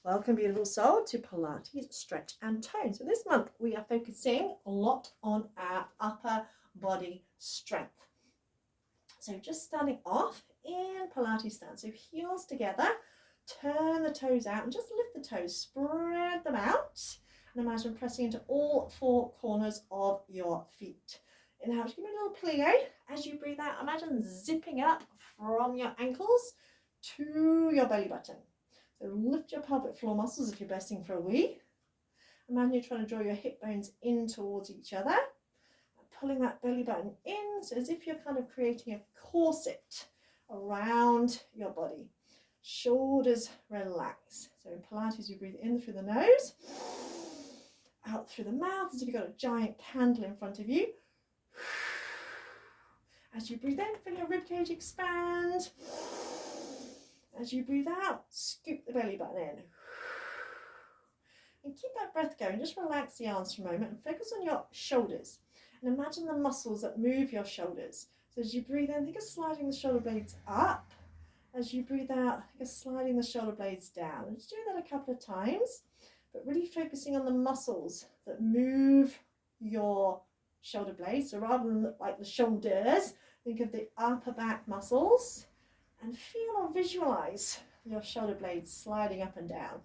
Welcome, beautiful soul, to Pilates Stretch and Tone. So this month we are focusing a lot on our upper body strength. So just starting off in Pilates stance. So heels together, turn the toes out and just lift the toes, spread them out. And imagine pressing into all four corners of your feet. Inhale, just give me a little plie. As you breathe out, imagine zipping up from your ankles to your belly button. So lift your pelvic floor muscles if you're resting for a wee. Imagine you're trying to draw your hip bones in towards each other. Pulling that belly button in, so as if you're kind of creating a corset around your body. Shoulders relax. So in Pilates, you breathe in through the nose, out through the mouth, as if you've got a giant candle in front of you. As you breathe in, feel your ribcage expand. As you breathe out, scoop the belly button in. And keep that breath going. Just relax the arms for a moment and focus on your shoulders. And imagine the muscles that move your shoulders. So as you breathe in, think of sliding the shoulder blades up. As you breathe out, think of sliding the shoulder blades down. And just doing that a couple of times, but really focusing on the muscles that move your shoulder blades. So rather than look like the shoulders, think of the upper back muscles and feel or visualize your shoulder blades sliding up and down.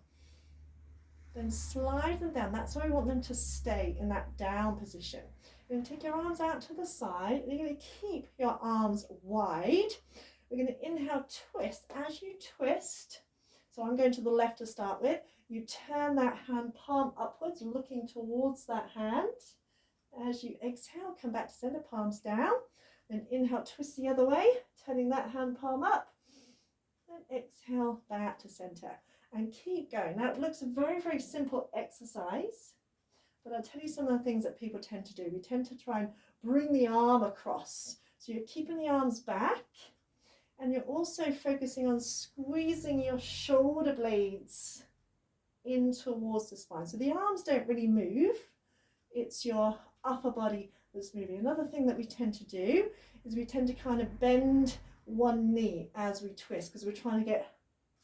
Then slide them down. That's why we want them to stay in that down position. You're going to take your arms out to the side. You're going to keep your arms wide. We're going to inhale, twist. As you twist, so I'm going to the left to start with, you turn that hand palm upwards, looking towards that hand. As you exhale, come back to center, palms down. Then inhale, twist the other way, turning that hand palm up. Then exhale, back to center. And keep going. Now it looks a very, very simple exercise, but I'll tell you some of the things that people tend to do. We tend to try and bring the arm across. So you're keeping the arms back, and you're also focusing on squeezing your shoulder blades in towards the spine. So the arms don't really move. It's your upper body that's moving. Another thing that we tend to do is we tend to kind of bend one knee as we twist because we're trying to get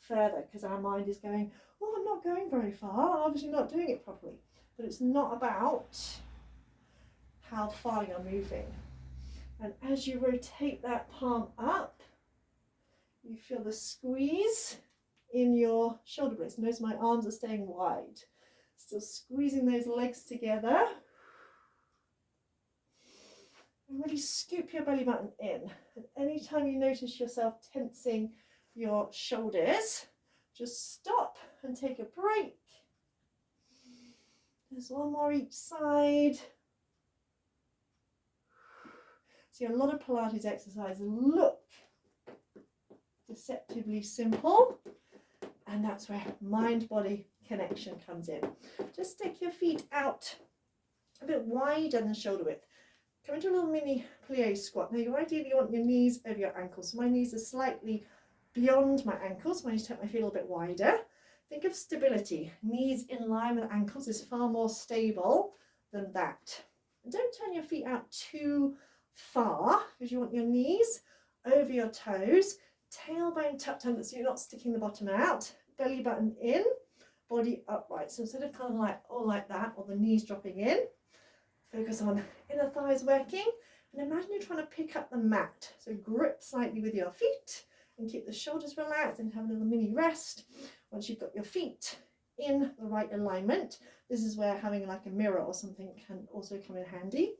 further because our mind is going, oh, I'm not going very far, I'm obviously not doing it properly. But it's not about how far you're moving. And as you rotate that palm up, you feel the squeeze in your shoulder blades. Notice my arms are staying wide. Still squeezing those legs together. And really scoop your belly button in. And anytime you notice yourself tensing your shoulders, just stop and take a break. There's one more each side. See, a lot of Pilates exercises look deceptively simple, and that's where mind-body connection comes in. Just stick your feet out a bit wider than shoulder width. Come into a little mini plie squat. Now you ideally want your knees over your ankles. So my knees are slightly beyond my ankles. I need to take my feet a little bit wider. Think of stability. Knees in line with ankles is far more stable than that. And don't turn your feet out too far because you want your knees over your toes. Tailbone tucked under so you're not sticking the bottom out. Belly button in, body upright. So instead of kind of like all like that or the knees dropping in, focus on inner thighs working. And imagine you're trying to pick up the mat. So grip slightly with your feet and keep the shoulders relaxed and have a little mini rest. Once you've got your feet in the right alignment, this is where having like a mirror or something can also come in handy.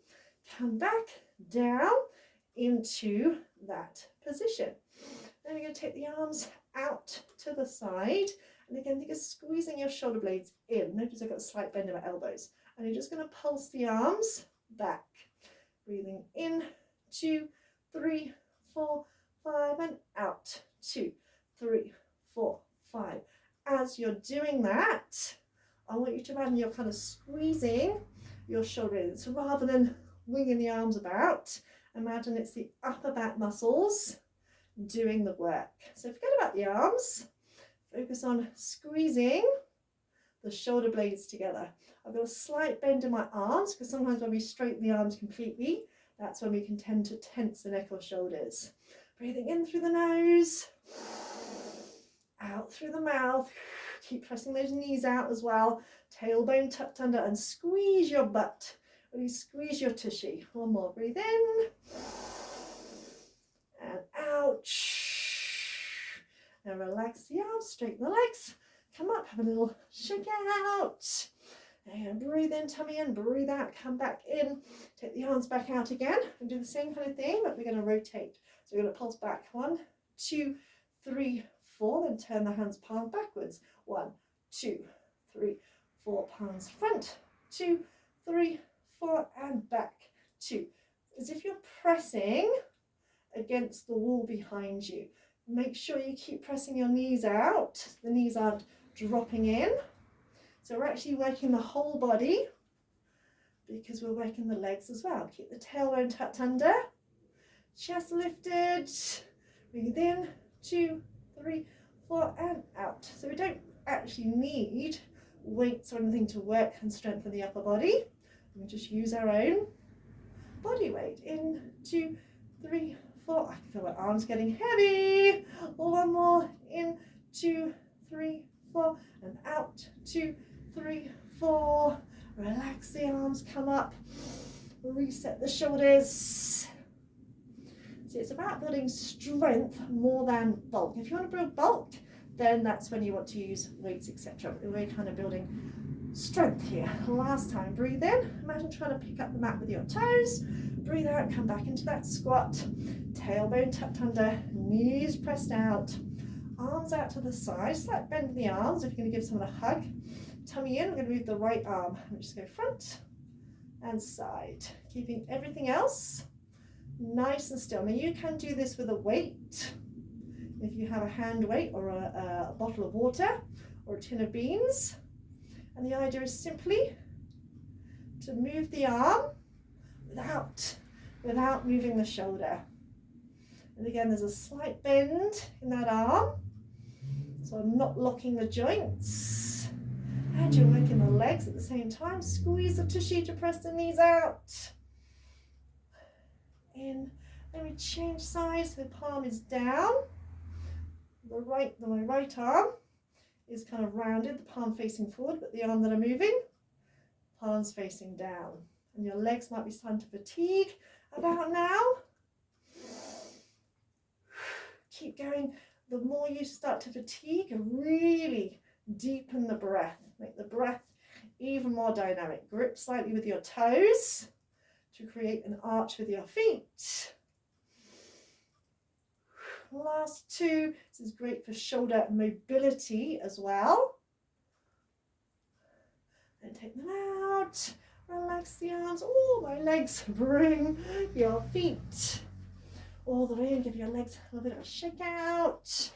Come back down into that position. Then you're going to take the arms out to the side. And again, think of squeezing your shoulder blades in. Notice I've got a slight bend in my elbows. And you're just going to pulse the arms back. Breathing in, 2, 3, 4, 5, and out. 2, 3, 4, 5. As you're doing that, I want you to imagine you're kind of squeezing your shoulder in. So rather than winging the arms about, imagine it's the upper back muscles doing the work. So forget about the arms. Focus on squeezing the shoulder blades together. I've got a slight bend in my arms because sometimes when we straighten the arms completely, that's when we can tend to tense the neck or shoulders. Breathing in through the nose, out through the mouth. Keep pressing those knees out as well. Tailbone tucked under and squeeze your butt. Really squeeze your tushy. One more. Breathe in and out. Now relax the arms, straighten the legs. Come up, have a little shake out. And breathe in, tummy in, breathe out, come back in. Take the arms back out again and do the same kind of thing, but we're going to rotate. So we're going to pulse back. 1, 2, 3, 4. Then turn the hands palm backwards. 1, 2, 3, 4. Palms front. 2, 3, 4. And back. 2. As if you're pressing against the wall behind you. Make sure you keep pressing your knees out. The knees aren't dropping in. So we're actually working the whole body because we're working the legs as well. Keep the tailbone tucked under. Chest lifted. Breathe in. 2, 3, 4. And out. So we don't actually need weights or anything to work and strengthen the upper body. We just use our own body weight. In. 2, 3, 4. I can feel my arms getting heavy. One more. In. 2, 3, 4. And out. 2, 3, 4. Relax the arms, come up. Reset the shoulders. So it's about building strength more than bulk. If you want to build bulk, then that's when you want to use weights, etc. But we're kind of building strength here. Last time, breathe in. Imagine trying to pick up the mat with your toes. Breathe out, come back into that squat. Tailbone tucked under, knees pressed out. Arms out to the side, slight bend in the arms if you're going to give someone a hug. Tummy in, we're going to move the right arm. And just go front and side. Keeping everything else nice and still. Now you can do this with a weight. If you have a hand weight or a bottle of water or a tin of beans. And the idea is simply to move the arm without moving the shoulder. And again, there's a slight bend in that arm. So I'm not locking the joints. And you're working the legs at the same time. Squeeze the tushy to press the knees out. In. Then we change sides. So the palm is down. My right arm is kind of rounded, the palm facing forward, but the arm that I'm moving, palms facing down. And your legs might be starting to fatigue about now. Keep going. The more you start to fatigue, really deepen the breath. Make the breath even more dynamic. Grip slightly with your toes to create an arch with your feet. Last 2. This is great for shoulder mobility as well. And take them out. Relax the arms. Oh, my legs. Bring your feet all the way and give your legs a little bit of a shake out.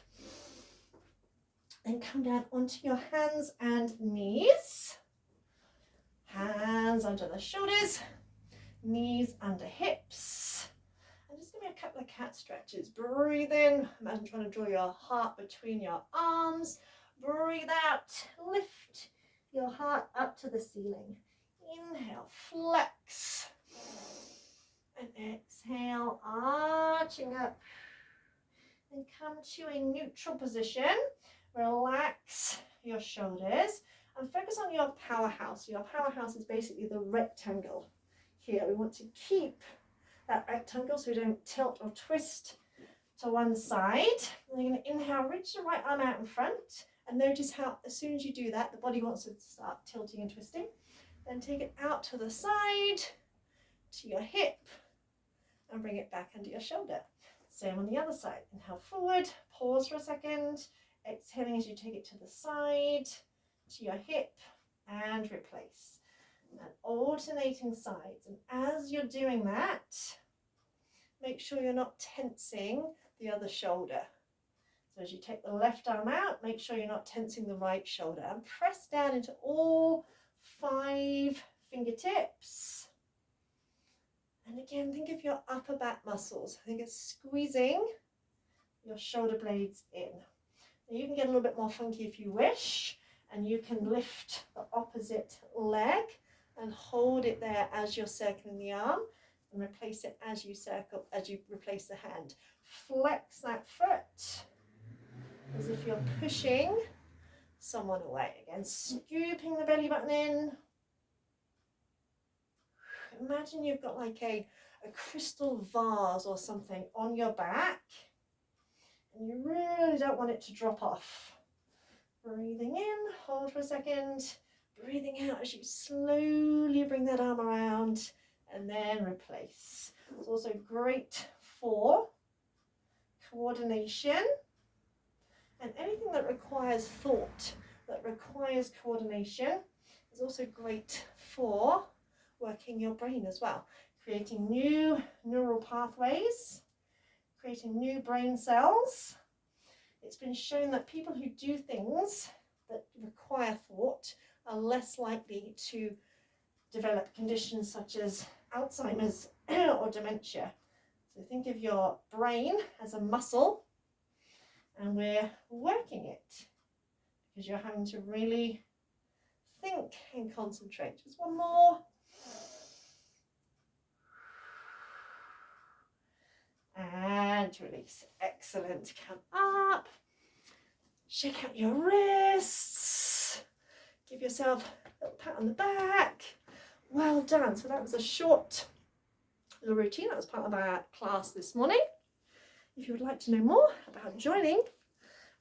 And come down onto your hands and knees. Hands under the shoulders. Knees under hips. And just give me a couple of cat stretches. Breathe in. Imagine trying to draw your heart between your arms. Breathe out. Lift your heart up to the ceiling. Inhale, flex. And exhale, arching up. And come to a neutral position. Relax your shoulders and focus on your powerhouse. Your powerhouse is basically the rectangle here. We want to keep that rectangle so we don't tilt or twist to one side. And you're going to inhale, reach the right arm out in front, and notice how as soon as you do that, the body wants to start tilting and twisting. Then take it out to the side, to your hip, and bring it back under your shoulder. Same on the other side. Inhale forward, pause for a second, exhaling as you take it to the side, to your hip, and replace. And alternating sides. And as you're doing that, make sure you're not tensing the other shoulder. So as you take the left arm out, make sure you're not tensing the right shoulder. And press down into all 5 fingertips. And again, think of your upper back muscles. I think it's squeezing your shoulder blades in. Now you can get a little bit more funky if you wish, and you can lift the opposite leg and hold it there as you're circling the arm, and replace it as you circle, as you replace the hand. Flex that foot as if you're pushing someone away. Again, scooping the belly button in. Imagine you've got like a crystal vase or something on your back, and you really don't want it to drop off. Breathing in, hold for a second, breathing out as you slowly bring that arm around and then replace. It's also great for coordination and anything that requires thought, that requires coordination, is also great for working your brain as well, creating new neural pathways, creating new brain cells. It's been shown that people who do things that require thought are less likely to develop conditions such as Alzheimer's or dementia. So think of your brain as a muscle, and we're working it because you're having to really think and concentrate. Just one more. And release. Excellent. Come up. Shake out your wrists. Give yourself a little pat on the back. Well done. So that was a short little routine. That was part of our class this morning. If you would like to know more about joining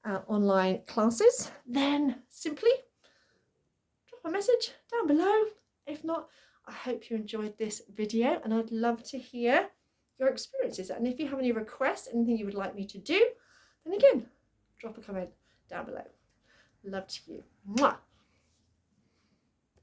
our online classes, then simply drop a message down below. If not, I hope you enjoyed this video, and I'd love to hear your experiences. And if you have any requests, anything you would like me to do, then again, drop a comment down below. Love to you. Mwah.